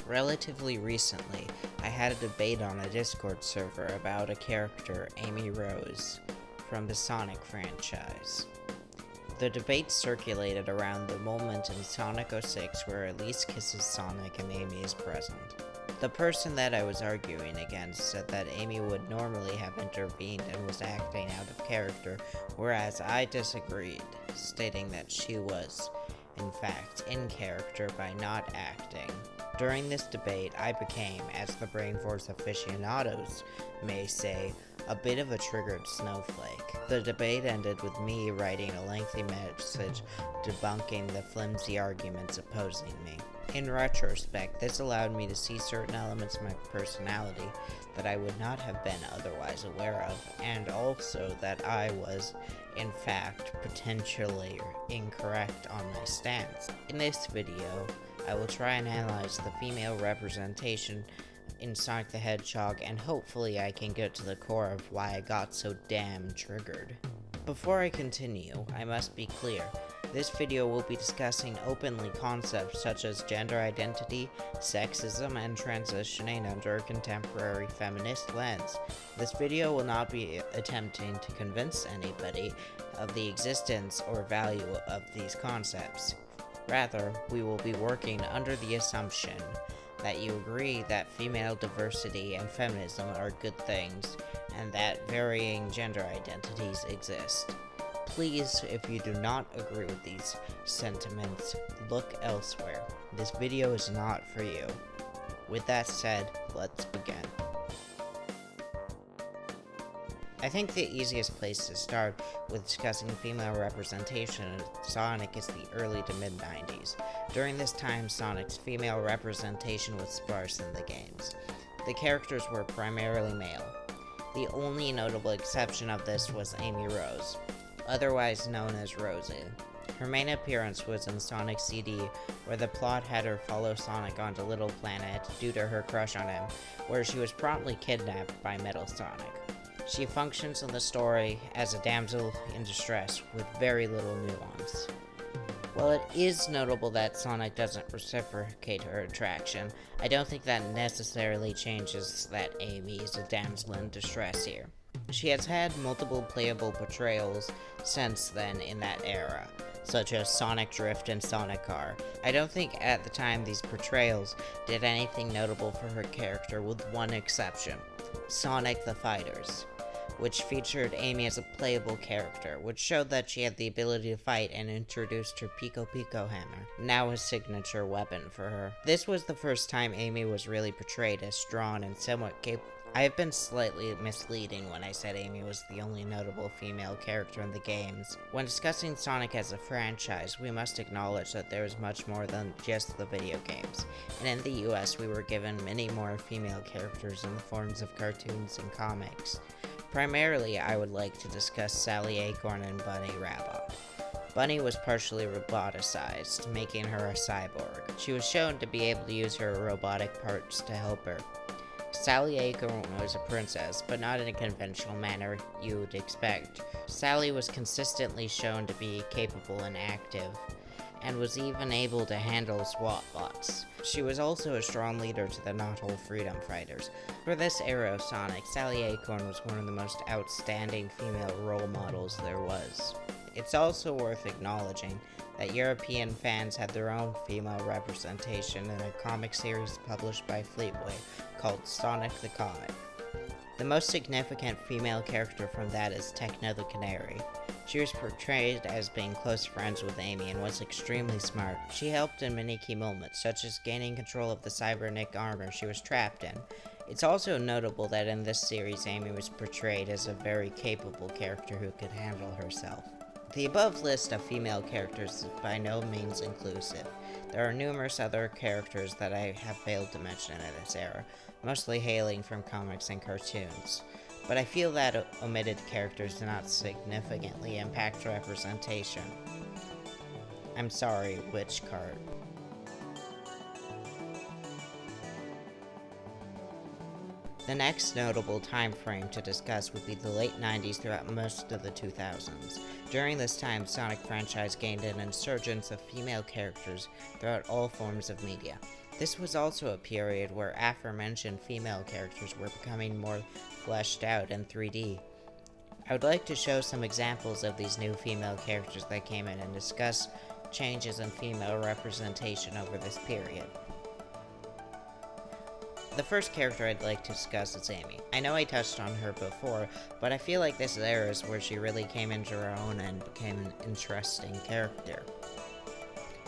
Relatively recently, I had a debate on a Discord server about a character, Amy Rose, from the Sonic franchise. The debate circulated around the moment in Sonic 06 where Elise kisses Sonic and Amy is present. The person that I was arguing against said that Amy would normally have intervened and was acting out of character, whereas I disagreed, stating that she was, in fact, in character by not acting. During this debate, I became, as the Brain Force aficionados may say, a bit of a triggered snowflake. The debate ended with me writing a lengthy message debunking the flimsy arguments opposing me. In retrospect, this allowed me to see certain elements of my personality that I would not have been otherwise aware of, and also that I was, in fact, potentially incorrect on my stance. In this video, I will try and analyze the female representation in Sonic the Hedgehog, and hopefully I can get to the core of why I got so damn triggered. Before I continue, I must be clear. This video will be discussing openly concepts such as gender identity, sexism, and transitioning under a contemporary feminist lens. This video will not be attempting to convince anybody of the existence or value of these concepts. Rather, we will be working under the assumption that you agree that female diversity and feminism are good things, and that varying gender identities exist. Please, if you do not agree with these sentiments, look elsewhere. This video is not for you. With that said, let's begin. I think the easiest place to start with discussing female representation in Sonic is the early to mid-90s. During this time, Sonic's female representation was sparse in the games. The characters were primarily male. The only notable exception of this was Amy Rose, otherwise known as Rosie. Her main appearance was in Sonic CD, where the plot had her follow Sonic onto Little Planet due to her crush on him, where she was promptly kidnapped by Metal Sonic. She functions in the story as a damsel in distress with very little nuance. While it is notable that Sonic doesn't reciprocate her attraction, I don't think that necessarily changes that Amy is a damsel in distress here. She has had multiple playable portrayals since then in that era, such as Sonic Drift and Sonic Car. I don't think at the time these portrayals did anything notable for her character, with one exception: Sonic the Fighters, which featured Amy as a playable character, which showed that she had the ability to fight and introduced her Pico Pico hammer, now a signature weapon for her. This was the first time Amy was really portrayed as strong and somewhat capable. I have been slightly misleading when I said Amy was the only notable female character in the games. When discussing Sonic as a franchise, we must acknowledge that there is much more than just the video games, and in the US we were given many more female characters in the forms of cartoons and comics. Primarily, I would like to discuss Sally Acorn and Bunny Rabbit. Bunny was partially roboticized, making her a cyborg. She was shown to be able to use her robotic parts to help her. Sally Acorn was a princess, but not in a conventional manner you would expect. Sally was consistently shown to be capable and active, and was even able to handle SWAT bots. She was also a strong leader to the Not-Whole Freedom Fighters. For this era of Sonic, Sally Acorn was one of the most outstanding female role models there was. It's also worth acknowledging that European fans had their own female representation in a comic series published by Fleetway called Sonic the Comic. The most significant female character from that is Techno the Canary. She was portrayed as being close friends with Amy and was extremely smart. She helped in many key moments, such as gaining control of the cybernetic armor she was trapped in. It's also notable that in this series, Amy was portrayed as a very capable character who could handle herself. The above list of female characters is by no means inclusive. There are numerous other characters that I have failed to mention in this era, mostly hailing from comics and cartoons. But I feel that omitted characters do not significantly impact representation. I'm sorry, Witch Cart. The next notable time frame to discuss would be the late 90s throughout most of the 2000s. During this time, Sonic franchise gained an insurgence of female characters throughout all forms of media. This was also a period where aforementioned female characters were becoming more fleshed out in 3D. I would like to show some examples of these new female characters that came in and discuss changes in female representation over this period. The first character I'd like to discuss is Amy. I know I touched on her before, but I feel like this era is where she really came into her own and became an interesting character.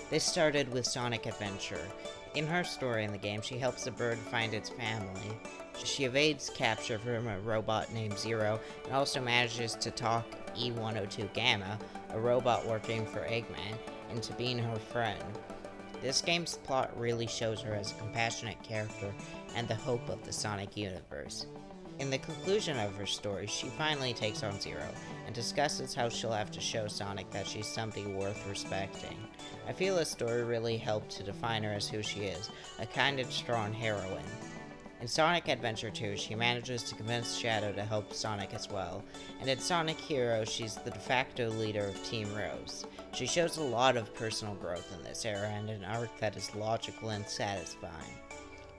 This started with Sonic Adventure. In her story in the game, she helps a bird find its family. She evades capture from a robot named Zero, and also manages to talk E-102 Gamma, a robot working for Eggman, into being her friend. This game's plot really shows her as a compassionate character and the hope of the Sonic universe. In the conclusion of her story, she finally takes on Zero and discusses how she'll have to show Sonic that she's somebody worth respecting. I feel this story really helped to define her as who she is, a kind and strong heroine. In Sonic Adventure 2, she manages to convince Shadow to help Sonic as well, and in Sonic Heroes, she's the de facto leader of Team Rose. She shows a lot of personal growth in this era and an arc that is logical and satisfying.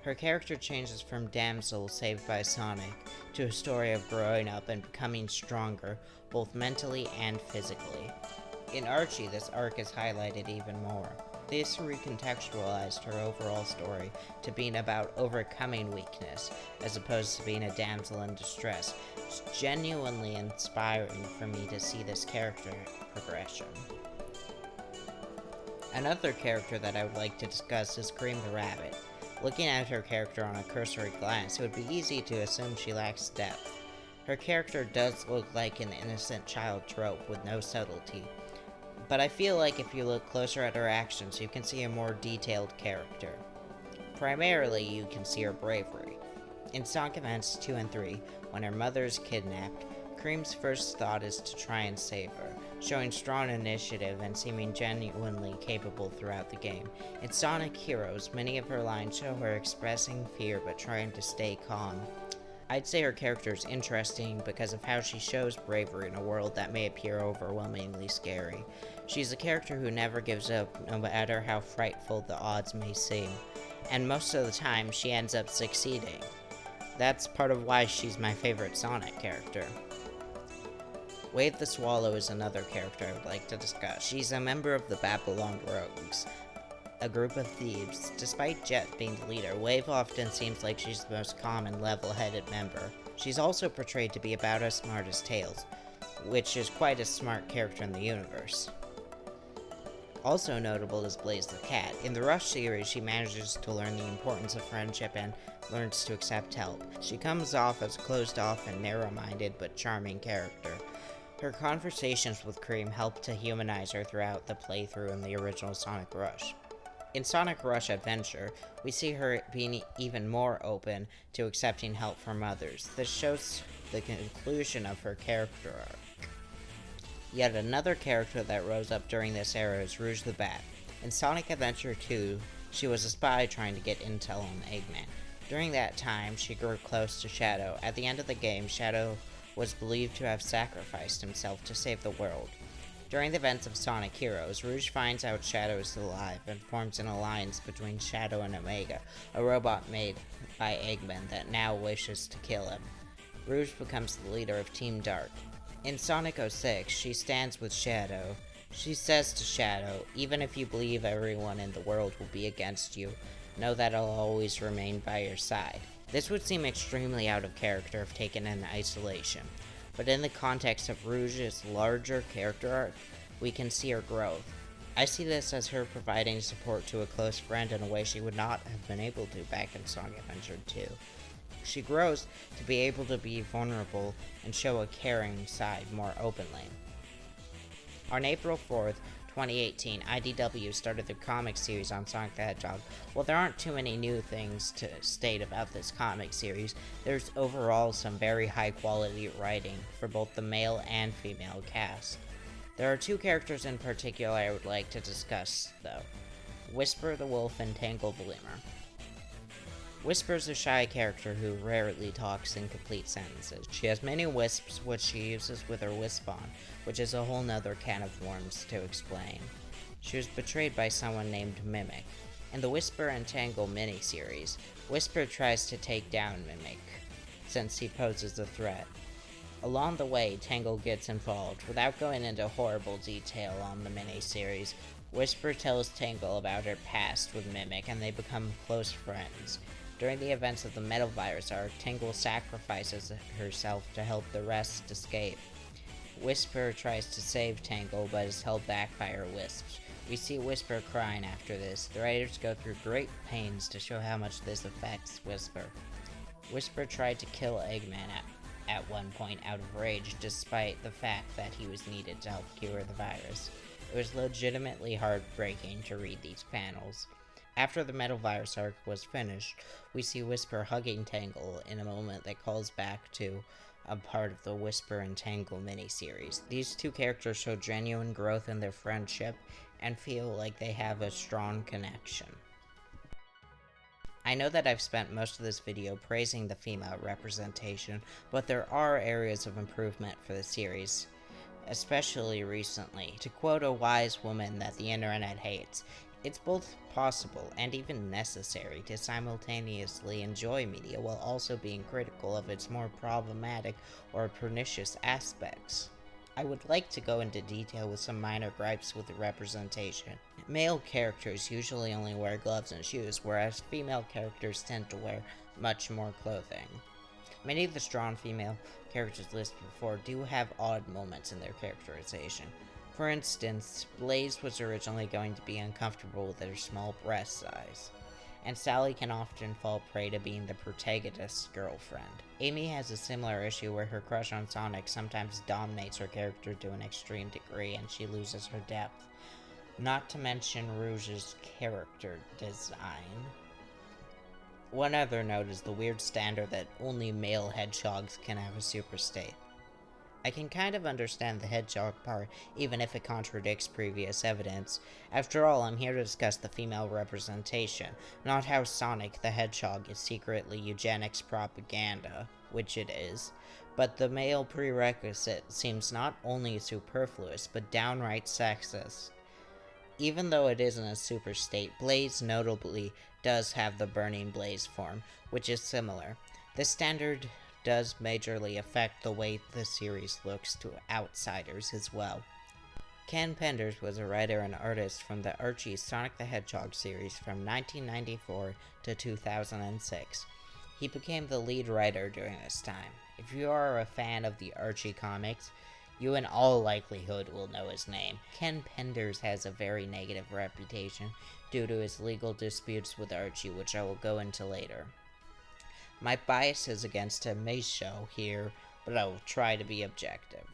Her character changes from damsel saved by Sonic to a story of growing up and becoming stronger, both mentally and physically. In Archie, this arc is highlighted even more. This recontextualized her overall story to being about overcoming weakness, as opposed to being a damsel in distress. It's genuinely inspiring for me to see this character progression. Another character that I would like to discuss is Cream the Rabbit. Looking at her character on a cursory glance, it would be easy to assume she lacks depth. Her character does look like an innocent child trope with no subtlety, but I feel like if you look closer at her actions, you can see a more detailed character. Primarily, you can see her bravery. In Sonic Events 2 and 3, when her mother is kidnapped, Cream's first thought is to try and save her, showing strong initiative and seeming genuinely capable throughout the game. In Sonic Heroes, many of her lines show her expressing fear but trying to stay calm. I'd say her character is interesting because of how she shows bravery in a world that may appear overwhelmingly scary. She's a character who never gives up, no matter how frightful the odds may seem, and most of the time she ends up succeeding. That's part of why she's my favorite Sonic character. Wave the Swallow is another character I would like to discuss. She's a member of the Babylon Rogues, a group of thieves. Despite Jet being the leader, Wave often seems like she's the most calm and level-headed member. She's also portrayed to be about as smart as Tails, which is quite a smart character in the universe. Also notable is Blaze the Cat. In the Rush series, she manages to learn the importance of friendship and learns to accept help. She comes off as a closed-off and narrow-minded but charming character. Her conversations with Cream help to humanize her throughout the playthrough in the original Sonic Rush. In Sonic Rush Adventure, we see her being even more open to accepting help from others. This shows the conclusion of her character arc. Yet another character that rose up during this era is Rouge the Bat. In Sonic Adventure 2, she was a spy trying to get intel on Eggman. During that time, she grew close to Shadow. At the end of the game, Shadow was believed to have sacrificed himself to save the world. During the events of Sonic Heroes, Rouge finds out Shadow is alive and forms an alliance between Shadow and Omega, a robot made by Eggman that now wishes to kill him. Rouge becomes the leader of Team Dark. In Sonic 06, she stands with Shadow. She says to Shadow, "Even if you believe everyone in the world will be against you, know that I'll always remain by your side." This would seem extremely out of character if taken in isolation, but in the context of Rouge's larger character arc, we can see her growth. I see this as her providing support to a close friend in a way she would not have been able to back in Sonic Adventure 2. She grows to be able to be vulnerable and show a caring side more openly. On April 4th, 2018, IDW started their comic series on Sonic the Hedgehog. While there aren't too many new things to state about this comic series, there's overall some very high quality writing for both the male and female cast. There are two characters in particular I would like to discuss, though. Whisper the Wolf and Tangle the Lemur. Whisper is a shy character who rarely talks in complete sentences. She has many wisps, which she uses with her wisp on, which is a whole nother can of worms to explain. She was betrayed by someone named Mimic. In the Whisper and Tangle miniseries, Whisper tries to take down Mimic, since he poses a threat. Along the way, Tangle gets involved. Without going into horrible detail on the miniseries, Whisper tells Tangle about her past with Mimic, and they become close friends. During the events of the Metal Virus arc, Tangle sacrifices herself to help the rest escape. Whisper tries to save Tangle, but is held back by her wisps. We see Whisper crying after this. The writers go through great pains to show how much this affects Whisper. Whisper tried to kill Eggman at one point out of rage, despite the fact that he was needed to help cure the virus. It was legitimately heartbreaking to read these panels. After the Metal Virus arc was finished, we see Whisper hugging Tangle in a moment that calls back to a part of the Whisper and Tangle miniseries. These two characters show genuine growth in their friendship and feel like they have a strong connection. I know that I've spent most of this video praising the female representation, but there are areas of improvement for the series, especially recently. To quote a wise woman that the internet hates, it's both possible and even necessary to simultaneously enjoy media while also being critical of its more problematic or pernicious aspects. I would like to go into detail with some minor gripes with the representation. Male characters usually only wear gloves and shoes, whereas female characters tend to wear much more clothing. Many of the strong female characters listed before do have odd moments in their characterization. For instance, Blaze was originally going to be uncomfortable with her small breast size, and Sally can often fall prey to being the protagonist's girlfriend. Amy has a similar issue where her crush on Sonic sometimes dominates her character to an extreme degree and she loses her depth. Not to mention Rouge's character design. One other note is the weird standard that only male hedgehogs can have a super state. I can kind of understand the hedgehog part, even if it contradicts previous evidence. After all, I'm here to discuss the female representation, not how Sonic the Hedgehog is secretly eugenics propaganda, which it is, but the male prerequisite seems not only superfluous, but downright sexist. Even though it isn't a super state, Blaze notably does have the Burning Blaze form, which is similar. This standard does majorly affect the way the series looks to outsiders as well. Ken Penders was a writer and artist from the Archie Sonic the Hedgehog series from 1994 to 2006. He became the lead writer during this time. If you are a fan of the Archie comics, you in all likelihood will know his name. Ken Penders has a very negative reputation due to his legal disputes with Archie, which I will go into later. My bias is against him may show here, but I will try to be objective.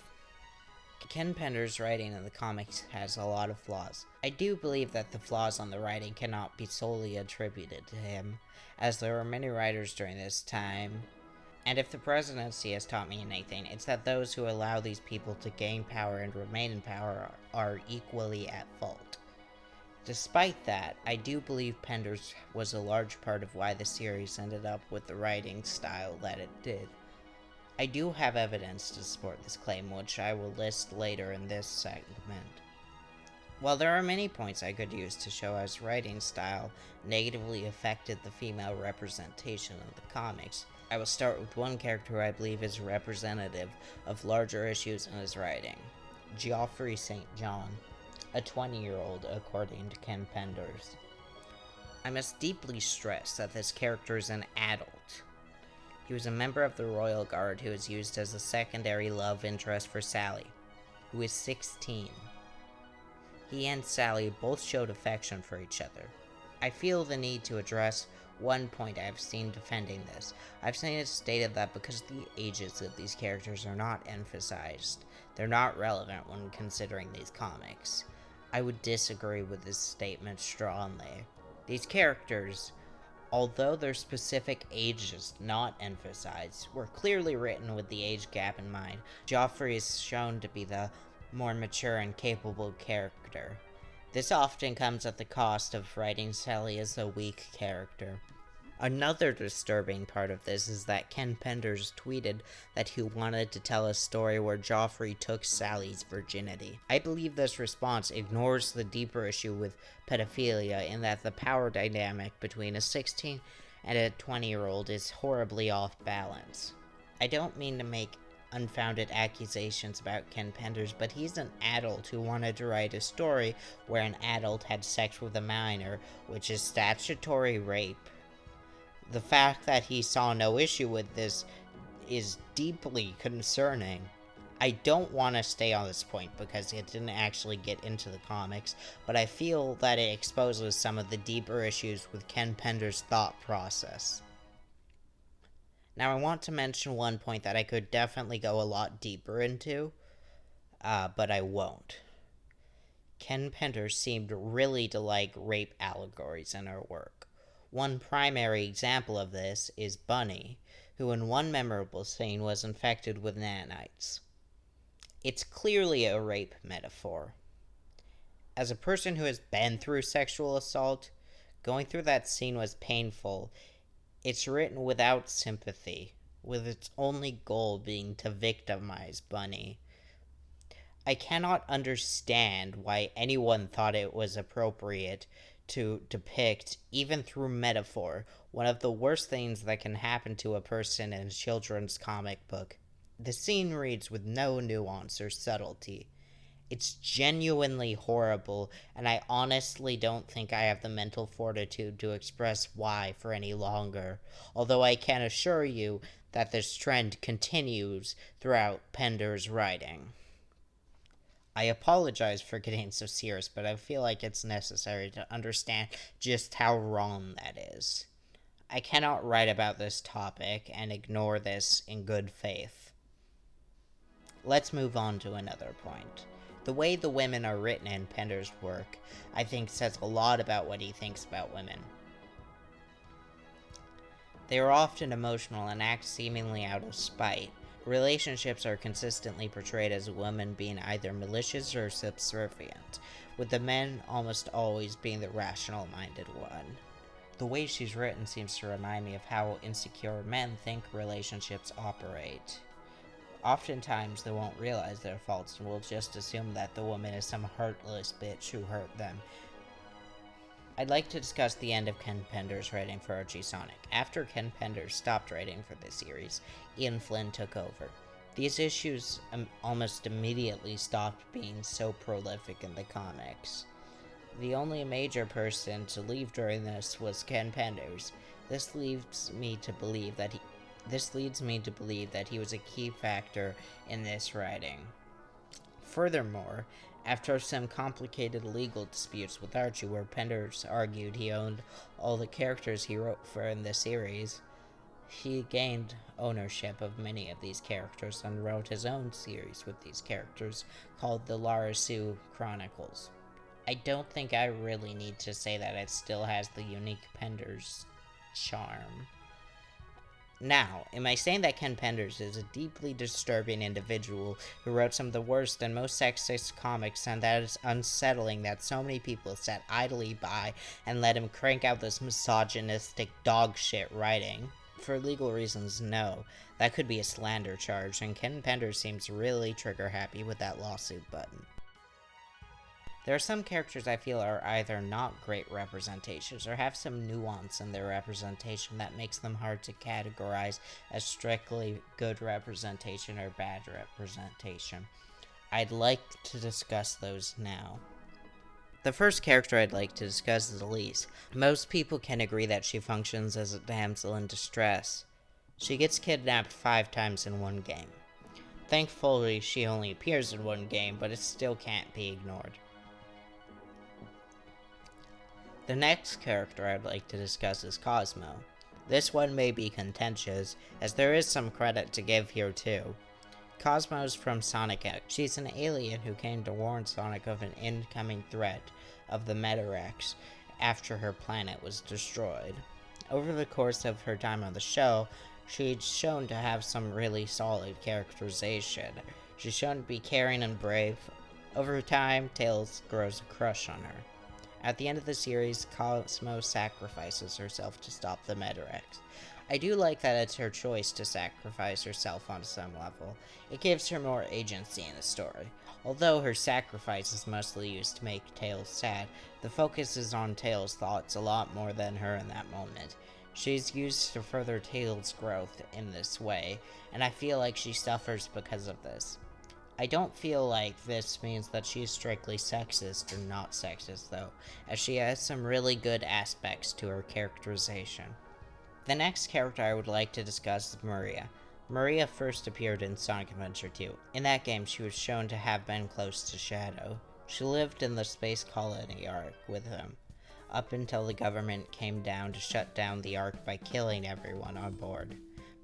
Ken Penders' writing in the comics has a lot of flaws. I do believe that the flaws on the writing cannot be solely attributed to him, as there were many writers during this time, and if the presidency has taught me anything, it's that those who allow these people to gain power and remain in power are equally at fault. Despite that, I do believe Penders was a large part of why the series ended up with the writing style that it did. I do have evidence to support this claim, which I will list later in this segment. While there are many points I could use to show how his writing style negatively affected the female representation of the comics, I will start with one character who I believe is representative of larger issues in his writing, Geoffrey St. John, a 20-year-old according to Ken Penders. I must deeply stress that this character is an adult. He was a member of the Royal Guard who was used as a secondary love interest for Sally, who is 16. He and Sally both showed affection for each other. I feel the need to address one point I've seen defending this. I've seen it stated that because the ages of these characters are not emphasized, they're not relevant when considering these comics. I would disagree with this statement strongly. These characters, although their specific age is not emphasized, were clearly written with the age gap in mind. Geoffrey is shown to be the more mature and capable character. This often comes at the cost of writing Sally as a weak character. Another disturbing part of this is that Ken Penders tweeted that he wanted to tell a story where Joffrey took Sally's virginity. I believe this response ignores the deeper issue with pedophilia in that the power dynamic between a 16 and a 20-year-old is horribly off balance. I don't mean to make unfounded accusations about Ken Penders, but he's an adult who wanted to write a story where an adult had sex with a minor, which is statutory rape. The fact that he saw no issue with this is deeply concerning. I don't want to stay on this point because it didn't actually get into the comics, but I feel that it exposes some of the deeper issues with Ken Penders' thought process. Now, I want to mention one point that I could definitely go a lot deeper into, but I won't. Ken Penders seemed really to like rape allegories in her work. One primary example of this is Bunny, who in one memorable scene was infected with nanites. It's clearly a rape metaphor. As a person who has been through sexual assault, going through that scene was painful. It's written without sympathy, with its only goal being to victimize Bunny. I cannot understand why anyone thought it was appropriate to depict, even through metaphor, one of the worst things that can happen to a person in a children's comic book. The scene reads with no nuance or subtlety. It's genuinely horrible, and I honestly don't think I have the mental fortitude to express why for any longer, although I can assure you that this trend continues throughout Penders' writing. I apologize for getting so serious, but I feel like it's necessary to understand just how wrong that is. I cannot write about this topic and ignore this in good faith. Let's move on to another point. The way the women are written in Penders' work, I think, says a lot about what he thinks about women. They are often emotional and act seemingly out of spite. Relationships are consistently portrayed as women being either malicious or subservient, with the men almost always being the rational-minded one. The way she's written seems to remind me of how insecure men think relationships operate. Oftentimes, they won't realize their faults and will just assume that the woman is some heartless bitch who hurt them. I'd like to discuss the end of Ken Penders' writing for Archie Sonic. After Ken Penders stopped writing for the series, Ian Flynn took over. These issues almost immediately stopped being so prolific in the comics. The only major person to leave during this was Ken Penders. This leads me to believe that he was a key factor in this writing. Furthermore, after some complicated legal disputes with Archie where Penders argued he owned all the characters he wrote for in the series, he gained ownership of many of these characters and wrote his own series with these characters called the Lara Sue Chronicles. I don't think I really need to say that it still has the unique Penders charm. Now, am I saying that Ken Penders is a deeply disturbing individual who wrote some of the worst and most sexist comics, and that it's unsettling that so many people sat idly by and let him crank out this misogynistic dog shit writing? For legal reasons, no. That could be a slander charge, and Ken Penders seems really trigger happy with that lawsuit button. There are some characters I feel are either not great representations or have some nuance in their representation that makes them hard to categorize as strictly good representation or bad representation. I'd like to discuss those now. The first character I'd like to discuss is Elise. Most people can agree that she functions as a damsel in distress. She gets kidnapped 5 times in one game. Thankfully, she only appears in one game, but it still can't be ignored. The next character I'd like to discuss is Cosmo. This one may be contentious, as there is some credit to give here too. Cosmo's from Sonic X. She's an alien who came to warn Sonic of an incoming threat of the Metarex after her planet was destroyed. Over the course of her time on the show, she's shown to have some really solid characterization. She's shown to be caring and brave. Over time, Tails grows a crush on her. At the end of the series, Cosmo sacrifices herself to stop the Metarex. I do like that it's her choice to sacrifice herself on some level. It gives her more agency in the story. Although her sacrifice is mostly used to make Tails sad, the focus is on Tails' thoughts a lot more than her in that moment. She's used to further Tails' growth in this way, and I feel like she suffers because of this. I don't feel like this means that she's strictly sexist or not sexist though, as she has some really good aspects to her characterization. The next character I would like to discuss is Maria. Maria first appeared in Sonic Adventure 2. In that game, she was shown to have been close to Shadow. She lived in the space colony Ark with him, up until the government came down to shut down the Ark by killing everyone on board.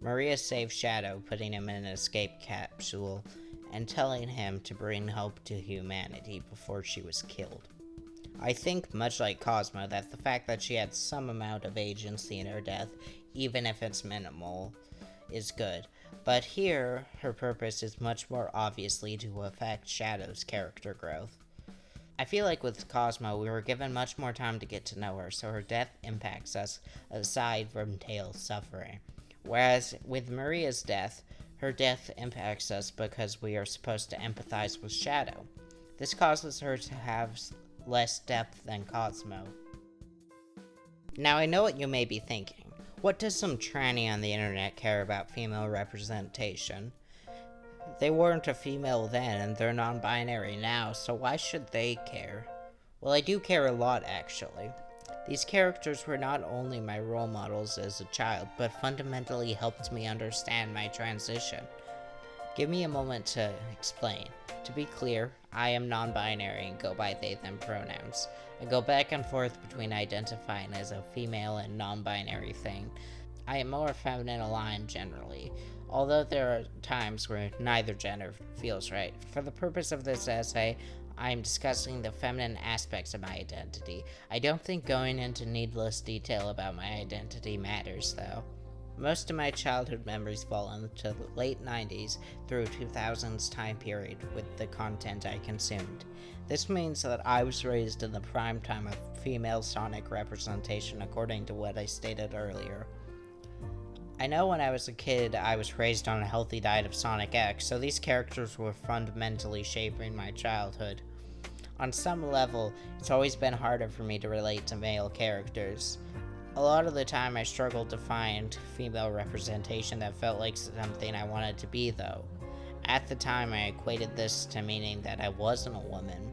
Maria saved Shadow, putting him in an escape capsule, and telling him to bring hope to humanity before she was killed. I think, much like Cosmo, that the fact that she had some amount of agency in her death, even if it's minimal, is good. But here, her purpose is much more obviously to affect Shadow's character growth. I feel like with Cosmo, we were given much more time to get to know her, so her death impacts us aside from Tails' suffering. Whereas with Maria's death, her death impacts us because we are supposed to empathize with Shadow. This causes her to have less depth than Cosmo. Now I know what you may be thinking. What does some tranny on the internet care about female representation? They weren't a female then, and they're non-binary now, so why should they care? Well, I do care a lot, actually. These characters were not only my role models as a child, but fundamentally helped me understand my transition. Give me a moment to explain. To be clear, I am non-binary and go by they, them pronouns. I go back and forth between identifying as a female and non-binary thing. I am more feminine aligned generally, although there are times where neither gender feels right. For the purpose of this essay, I am discussing the feminine aspects of my identity. I don't think going into needless detail about my identity matters, though. Most of my childhood memories fall into the late 90s through 2000s time period with the content I consumed. This means that I was raised in the prime time of female Sonic representation according to what I stated earlier. I know when I was a kid, I was raised on a healthy diet of Sonic X, so these characters were fundamentally shaping my childhood. On some level, it's always been harder for me to relate to male characters. A lot of the time I struggled to find female representation that felt like something I wanted to be, though. At the time, I equated this to meaning that I wasn't a woman.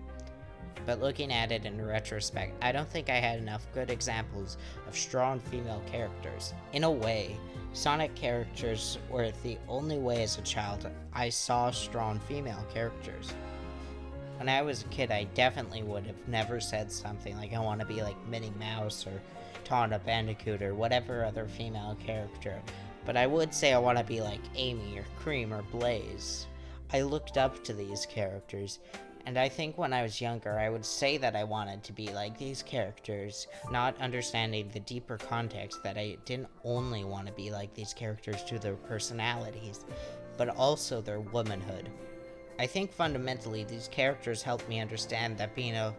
But looking at it in retrospect, I don't think I had enough good examples of strong female characters. In a way, Sonic characters were the only way as a child I saw strong female characters. When I was a kid, I definitely would have never said something like I want to be like Minnie Mouse or Tawna Bandicoot or whatever other female character, but I would say I want to be like Amy or Cream or Blaze. I looked up to these characters, and I think when I was younger I would say that I wanted to be like these characters, not understanding the deeper context that I didn't only want to be like these characters to their personalities, but also their womanhood. I think fundamentally these characters helped me understand that being a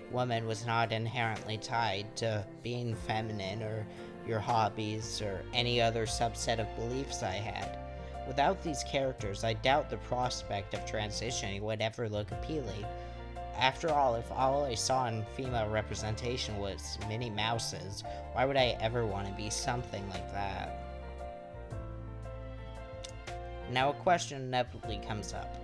woman was not inherently tied to being feminine or your hobbies or any other subset of beliefs I had. Without these characters, I doubt the prospect of transitioning would ever look appealing. After all, if all I saw in female representation was Minnie Mouses, why would I ever want to be something like that? Now a question inevitably comes up.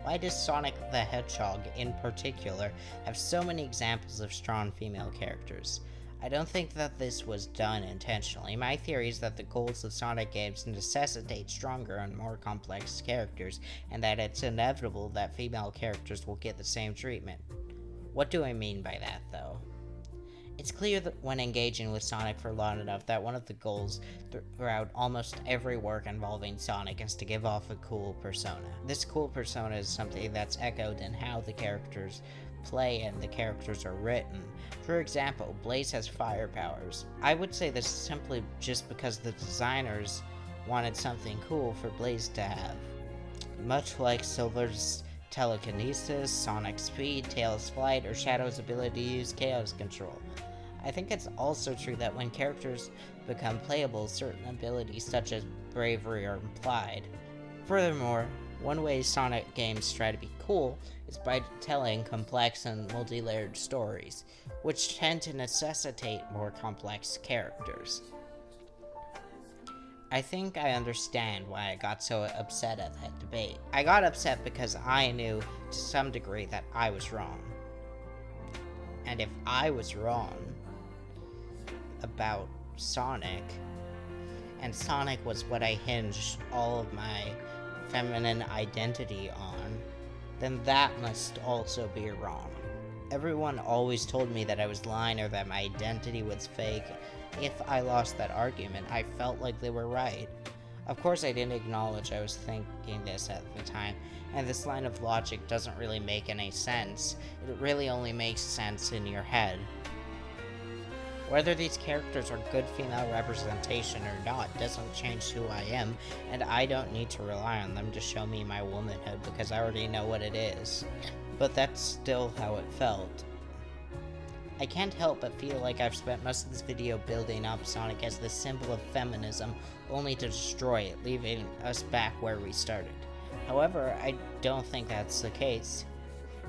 Why does Sonic the Hedgehog, in particular, have so many examples of strong female characters? I don't think that this was done intentionally. My theory is that the goals of Sonic games necessitate stronger and more complex characters, and that it's inevitable that female characters will get the same treatment. What do I mean by that, though? It's clear that when engaging with Sonic for long enough that one of the goals throughout almost every work involving Sonic is to give off a cool persona. This cool persona is something that's echoed in how the characters play and the characters are written. For example, Blaze has fire powers. I would say this simply just because the designers wanted something cool for Blaze to have. Much like Silver's telekinesis, sonic speed, Tails' flight, or Shadow's ability to use chaos control. I think it's also true that when characters become playable, certain abilities such as bravery are implied. Furthermore, one way Sonic games try to be cool is by telling complex and multi-layered stories, which tend to necessitate more complex characters. I think I understand why I got so upset at that debate. I got upset because I knew to some degree that I was wrong. And if I was wrong about Sonic, and Sonic was what I hinged all of my feminine identity on, then that must also be wrong. Everyone always told me that I was lying or that my identity was fake. If I lost that argument, I felt like they were right. Of course, I didn't acknowledge I was thinking this at the time, and this line of logic doesn't really make any sense. It really only makes sense in your head. Whether these characters are good female representation or not doesn't change who I am, and I don't need to rely on them to show me my womanhood because I already know what it is. But that's still how it felt. I can't help but feel like I've spent most of this video building up Sonic as the symbol of feminism, only to destroy it, leaving us back where we started. However, I don't think that's the case.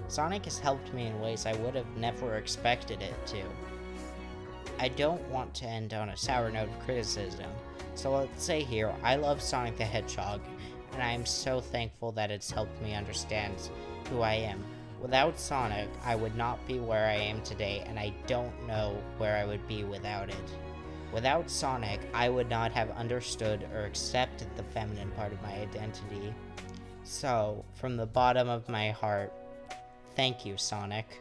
Sonic has helped me in ways I would have never expected it to. I don't want to end on a sour note of criticism, so let's say here, I love Sonic the Hedgehog, and I am so thankful that it's helped me understand who I am. Without Sonic, I would not be where I am today, and I don't know where I would be without it. Without Sonic, I would not have understood or accepted the feminine part of my identity. So, from the bottom of my heart, thank you, Sonic.